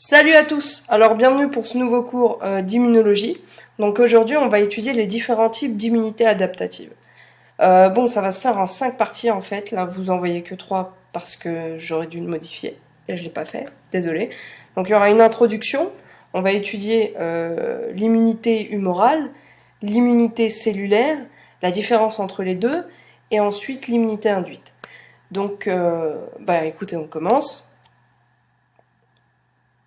Salut à tous, alors bienvenue pour ce nouveau cours d'immunologie. Donc aujourd'hui on va étudier les différents types d'immunité adaptative. Bon, ça va se faire en 5 parties en fait, là vous en voyez que 3 parce que j'aurais dû le modifier et je l'ai pas fait, désolé. Donc il y aura une introduction, on va étudier l'immunité humorale, l'immunité cellulaire, la différence entre les deux et ensuite l'immunité induite. Donc écoutez, on commence.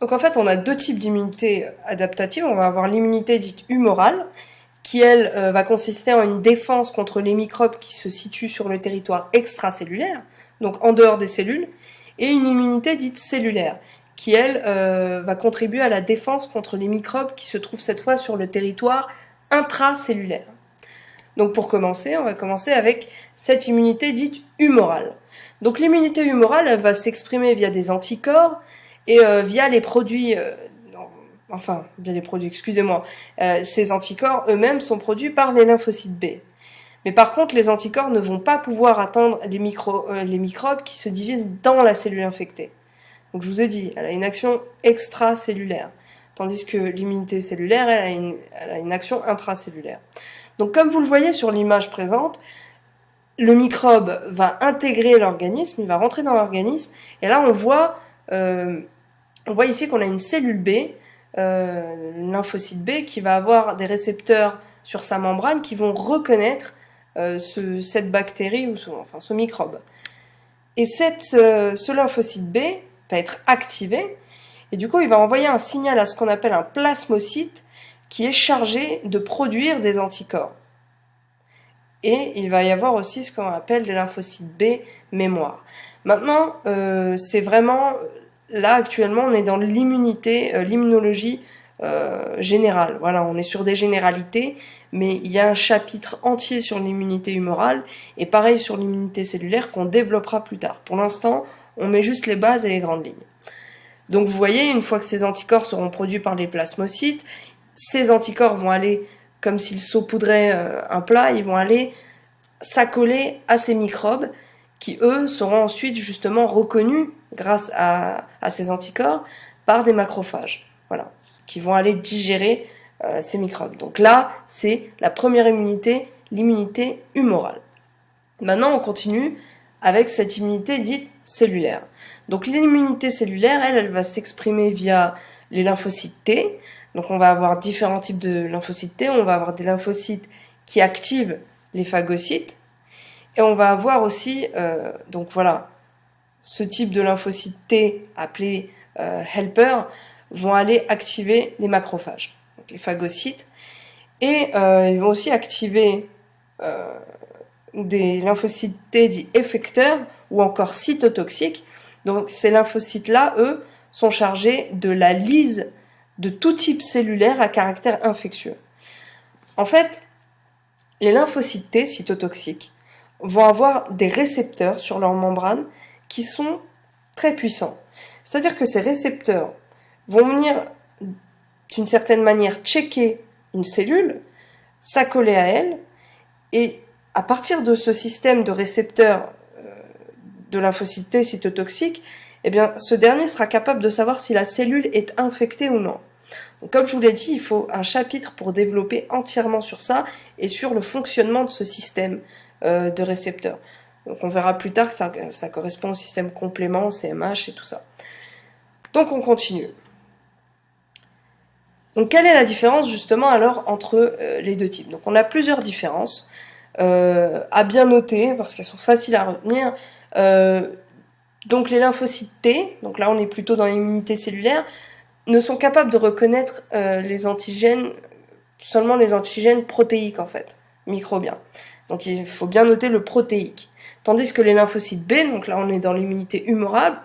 Donc en fait, on a deux types d'immunité adaptative. On va avoir l'immunité dite humorale, qui elle va consister en une défense contre les microbes qui se situent sur le territoire extracellulaire, donc en dehors des cellules, et une immunité dite cellulaire, qui elle va contribuer à la défense contre les microbes qui se trouvent cette fois sur le territoire intracellulaire. Donc pour commencer, on va commencer avec cette immunité dite humorale. Donc l'immunité humorale, elle va s'exprimer via des anticorps, et via les produits, ces anticorps eux-mêmes sont produits par les lymphocytes B. Mais par contre, les anticorps ne vont pas pouvoir atteindre les microbes qui se divisent dans la cellule infectée. Donc je vous ai dit, elle a une action extracellulaire, tandis que l'immunité cellulaire, elle a une action intracellulaire. Donc comme vous le voyez sur l'image présente, le microbe va intégrer l'organisme, il va rentrer dans l'organisme, et là on voit ici qu'on a une cellule B, lymphocyte B, qui va avoir des récepteurs sur sa membrane qui vont reconnaître cette bactérie ou ce microbe. Et ce lymphocyte B va être activé, et du coup il va envoyer un signal à ce qu'on appelle un plasmocyte qui est chargé de produire des anticorps. Et il va y avoir aussi ce qu'on appelle des lymphocytes B mémoire. Maintenant, c'est vraiment... Là, actuellement, on est dans l'immunologie générale. Voilà, on est sur des généralités, mais il y a un chapitre entier sur l'immunité humorale, et pareil sur l'immunité cellulaire qu'on développera plus tard. Pour l'instant, on met juste les bases et les grandes lignes. Donc vous voyez, une fois que ces anticorps seront produits par les plasmocytes, ces anticorps vont aller, comme s'ils saupoudraient un plat, ils vont aller s'accoler à ces microbes qui, eux, seront ensuite justement reconnus grâce à ces anticorps par des macrophages, voilà, qui vont aller digérer ces microbes. Donc là, c'est la première immunité, l'immunité humorale. Maintenant, on continue avec cette immunité dite cellulaire. Donc l'immunité cellulaire, elle va s'exprimer via les lymphocytes T. Donc on va avoir différents types de lymphocytes T. On va avoir des lymphocytes qui activent les phagocytes. Et on va avoir aussi, donc voilà, ce type de lymphocytes T appelés helper vont aller activer les macrophages, donc les phagocytes. Et ils vont aussi activer des lymphocytes T dits effecteurs ou encore cytotoxiques. Donc ces lymphocytes-là, eux, sont chargés de la lyse de tout type cellulaire à caractère infectieux. En fait, les lymphocytes T cytotoxiques vont avoir des récepteurs sur leur membrane qui sont très puissants. C'est-à-dire que ces récepteurs vont venir d'une certaine manière checker une cellule, s'accoler à elle, et à partir de ce système de récepteurs de lymphocytes T cytotoxiques, eh bien, ce dernier sera capable de savoir si la cellule est infectée ou non. Donc, comme je vous l'ai dit, il faut un chapitre pour développer entièrement sur ça et sur le fonctionnement de ce système de récepteurs. Donc on verra plus tard que ça correspond au système complément, CMH et tout ça. Donc on continue. Donc quelle est la différence justement alors entre les deux types? Donc on a plusieurs différences à bien noter parce qu'elles sont faciles à retenir. Donc les lymphocytes T, donc là on est plutôt dans l'immunité cellulaire, ne sont capables de reconnaître les antigènes, seulement les antigènes protéiques en fait, microbiens. Donc il faut bien noter le protéique. Tandis que les lymphocytes B, donc là on est dans l'immunité humorale,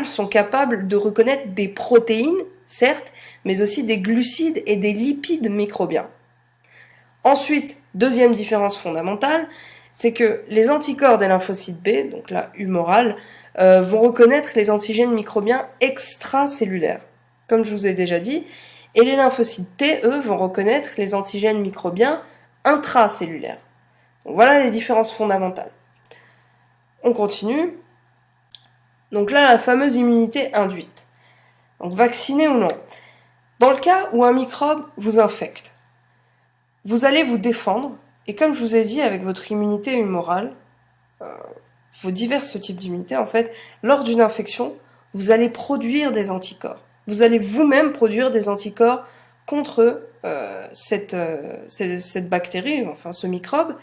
sont capables de reconnaître des protéines, certes, mais aussi des glucides et des lipides microbiens. Ensuite, deuxième différence fondamentale, c'est que les anticorps des lymphocytes B, donc là humorales, vont reconnaître les antigènes microbiens extracellulaires, comme je vous ai déjà dit, et les lymphocytes T, eux, vont reconnaître les antigènes microbiens intracellulaires. Donc voilà les différences fondamentales. On continue. Donc là, la fameuse immunité induite. Donc vacciné ou non. Dans le cas où un microbe vous infecte, vous allez vous défendre, et comme je vous ai dit, avec votre immunité humorale, vos divers types d'immunité, en fait, lors d'une infection, vous allez produire des anticorps. Vous allez vous-même produire des anticorps contre cette bactérie, enfin ce microbe,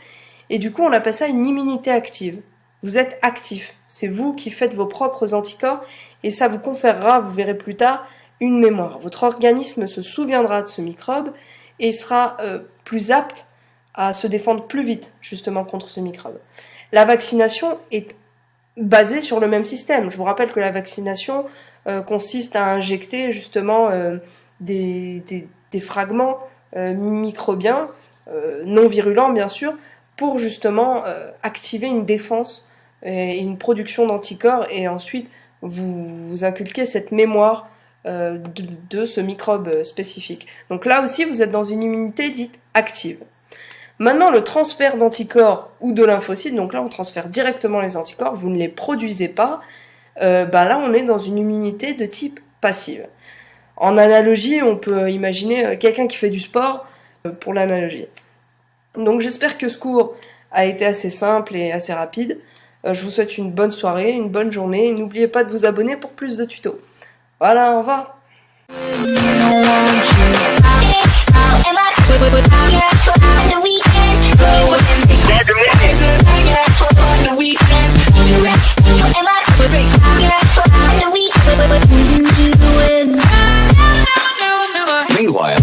et du coup on appelle ça une immunité active. Vous êtes actif, c'est vous qui faites vos propres anticorps, et ça vous conférera, vous verrez plus tard, une mémoire. Votre organisme se souviendra de ce microbe, et sera plus apte à se défendre plus vite, justement, contre ce microbe. La vaccination est basée sur le même système. Je vous rappelle que la vaccination consiste à injecter, justement, des fragments microbiens, non virulents bien sûr, pour justement activer une défense et une production d'anticorps, et ensuite vous inculquer cette mémoire de ce microbe spécifique. Donc là aussi vous êtes dans une immunité dite active. Maintenant, le transfert d'anticorps ou de lymphocytes, donc là on transfère directement les anticorps, vous ne les produisez pas, là on est dans une immunité de type passive. En analogie, on peut imaginer quelqu'un qui fait du sport pour l'analogie. Donc j'espère que ce cours a été assez simple et assez rapide. Je vous souhaite une bonne soirée, une bonne journée, et n'oubliez pas de vous abonner pour plus de tutos. Voilà, au revoir. Meanwhile